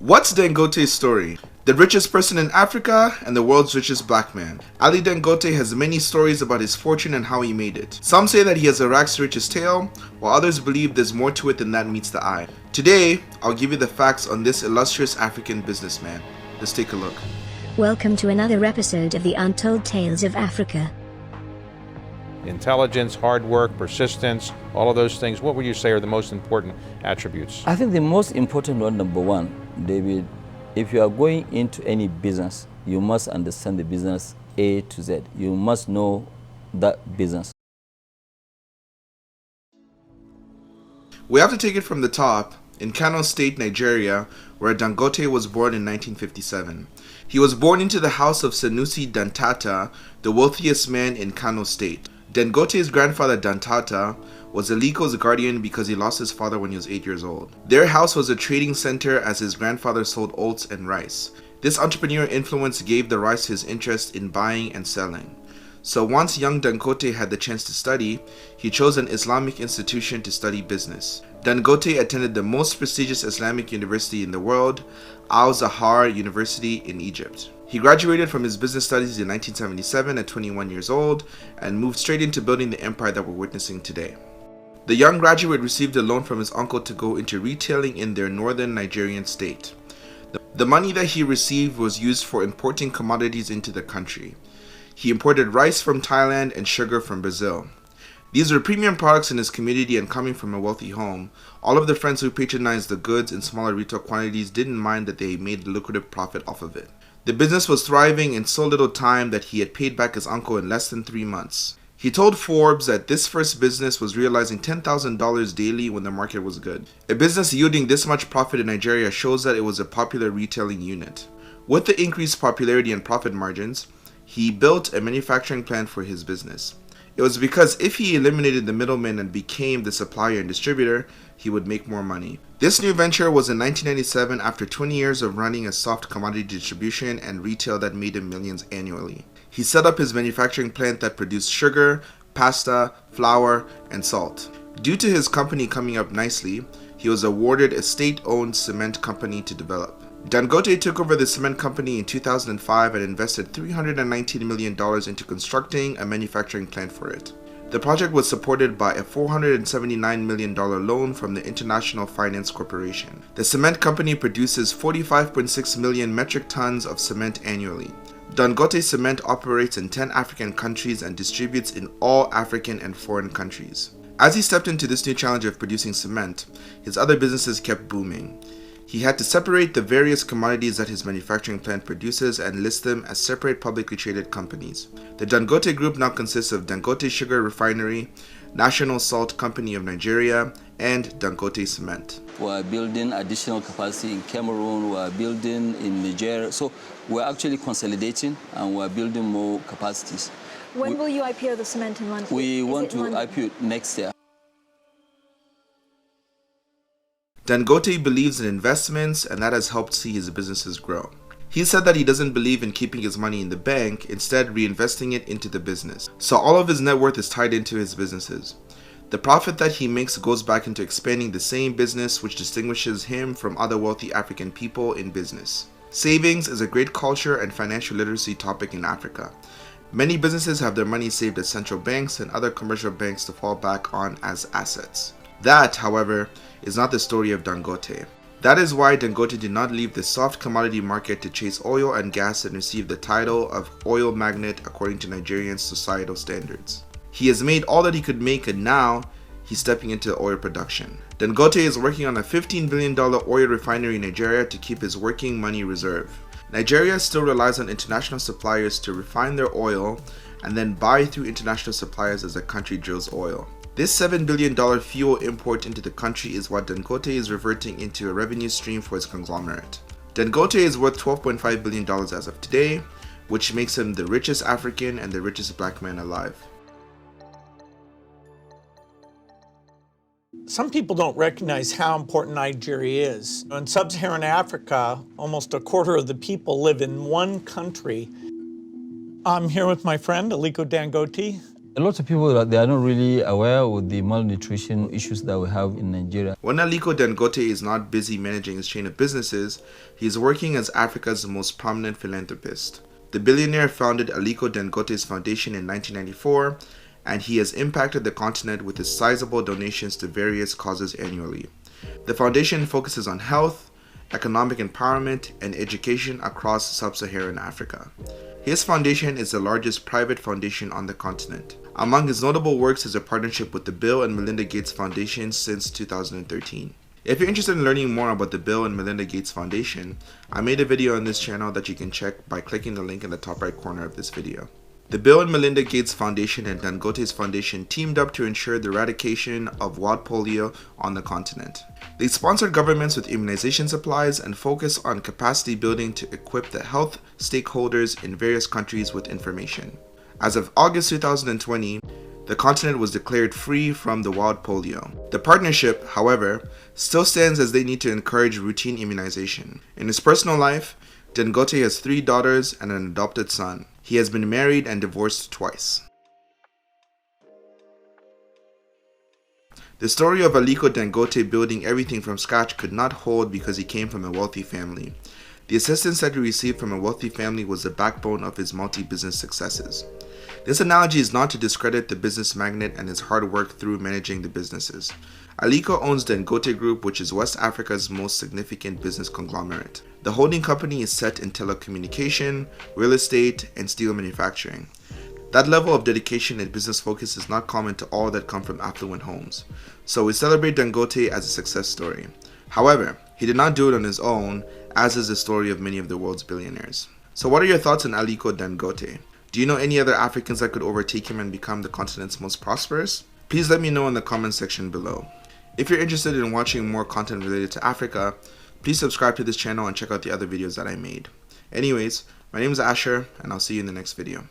What's Dangote's story? The richest person in Africa and the world's richest black man. Ali Dangote has many stories about his fortune and how he made it. Some say that he has a rags to riches tale, while others believe there's more to it than that meets the eye. Today, I'll give you the facts on this illustrious African businessman. Let's take a look. Welcome to another episode of the Untold Tales of Africa. Intelligence, hard work, persistence, all of those things, what would you say are the most important attributes? I think the most important one, number one, David, if you are going into any business, you must understand the business A to Z. You must know that business. We have to take it from the top, in Kano State, Nigeria, where Dangote was born in 1957. He was born into the house of Sanusi Dantata, the wealthiest man in Kano State. Dangote's grandfather Dantata was Aliko's guardian because he lost his father when he was 8 years old. Their house was a trading center as his grandfather sold oats and rice. This entrepreneurial influence gave the rice his interest in buying and selling. So once young Dangote had the chance to study, he chose an Islamic institution to study business. Dangote attended the most prestigious Islamic university in the world, Al-Zahar University in Egypt. He graduated from his business studies in 1977 at 21 years old and moved straight into building the empire that we're witnessing today. The young graduate received a loan from his uncle to go into retailing in their northern Nigerian state. The money that he received was used for importing commodities into the country. He imported rice from Thailand and sugar from Brazil. These were premium products in his community, and coming from a wealthy home, all of the friends who patronized the goods in smaller retail quantities didn't mind that they made a lucrative profit off of it. The business was thriving in so little time that he had paid back his uncle in less than 3 months. He told Forbes that this first business was realizing $10,000 daily when the market was good. A business yielding this much profit in Nigeria shows that it was a popular retailing unit. With the increased popularity and profit margins, he built a manufacturing plant for his business. It was because if he eliminated the middleman and became the supplier and distributor, he would make more money. This new venture was in 1997 after 20 years of running a soft commodity distribution and retail that made him millions annually. He set up his manufacturing plant that produced sugar, pasta, flour, and salt. Due to his company coming up nicely, he was awarded a state-owned cement company to develop. Dangote took over the cement company in 2005 and invested $319 million into constructing a manufacturing plant for it. The project was supported by a $479 million loan from the International Finance Corporation. The cement company produces 45.6 million metric tons of cement annually. Dangote Cement operates in 10 African countries and distributes in all African and foreign countries. As he stepped into this new challenge of producing cement, his other businesses kept booming. He had to separate the various commodities that his manufacturing plant produces and list them as separate publicly traded companies. The Dangote Group now consists of Dangote Sugar Refinery, National Salt Company of Nigeria, and Dangote Cement. We're building additional capacity in Cameroon, we're building in Nigeria. So we're actually consolidating and we're building more capacities. When will you IPO the cement in London? We want to IPO next year. Dangote believes in investments, and that has helped see his businesses grow. He said that he doesn't believe in keeping his money in the bank, instead reinvesting it into the business. So all of his net worth is tied into his businesses. The profit that he makes goes back into expanding the same business, which distinguishes him from other wealthy African people in business. Savings is a great culture and financial literacy topic in Africa. Many businesses have their money saved at central banks and other commercial banks to fall back on as assets. That, however, is not the story of Dangote. That is why Dangote did not leave the soft commodity market to chase oil and gas and receive the title of oil magnate according to Nigerian societal standards. He has made all that he could make, and now he's stepping into oil production. Dangote is working on a $15 billion oil refinery in Nigeria to keep his working money reserve. Nigeria still relies on international suppliers to refine their oil and then buy through international suppliers as the country drills oil. This $7 billion fuel import into the country is what Dangote is reverting into a revenue stream for his conglomerate. Dangote is worth $12.5 billion as of today, which makes him the richest African and the richest black man alive. Some people don't recognize how important Nigeria is. In sub-Saharan Africa, almost a quarter of the people live in one country. I'm here with my friend Aliko Dangote. A lot of people, they are not really aware with the malnutrition issues that we have in Nigeria. When Aliko Dangote is not busy managing his chain of businesses, he is working as Africa's most prominent philanthropist. The billionaire founded Aliko Dangote's foundation in 1994, and he has impacted the continent with his sizable donations to various causes annually. The foundation focuses on health, economic empowerment, and education across sub-Saharan Africa. His foundation is the largest private foundation on the continent. Among his notable works is a partnership with the Bill and Melinda Gates Foundation since 2013. If you're interested in learning more about the Bill and Melinda Gates Foundation, I made a video on this channel that you can check by clicking the link in the top right corner of this video. The Bill and Melinda Gates Foundation and Dangote's foundation teamed up to ensure the eradication of wild polio on the continent. They sponsored governments with immunization supplies and focus on capacity building to equip the health stakeholders in various countries with information. As of August 2020, the continent was declared free from the wild polio. The partnership, however, still stands as they need to encourage routine immunization. In his personal life, Dangote has 3 daughters and an adopted son. He has been married and divorced twice. The story of Aliko Dangote building everything from scratch could not hold because he came from a wealthy family. The assistance that he received from a wealthy family was the backbone of his multi-business successes. This analogy is not to discredit the business magnate and his hard work through managing the businesses. Aliko owns Dangote Group, which is West Africa's most significant business conglomerate. The holding company is set in telecommunication, real estate, and steel manufacturing. That level of dedication and business focus is not common to all that come from affluent homes. So we celebrate Dangote as a success story. However, he did not do it on his own, as is the story of many of the world's billionaires. So what are your thoughts on Aliko Dangote? Do you know any other Africans that could overtake him and become the continent's most prosperous? Please let me know in the comment section below. If you're interested in watching more content related to Africa, please subscribe to this channel and check out the other videos that I made. Anyways, my name is Asher, and I'll see you in the next video.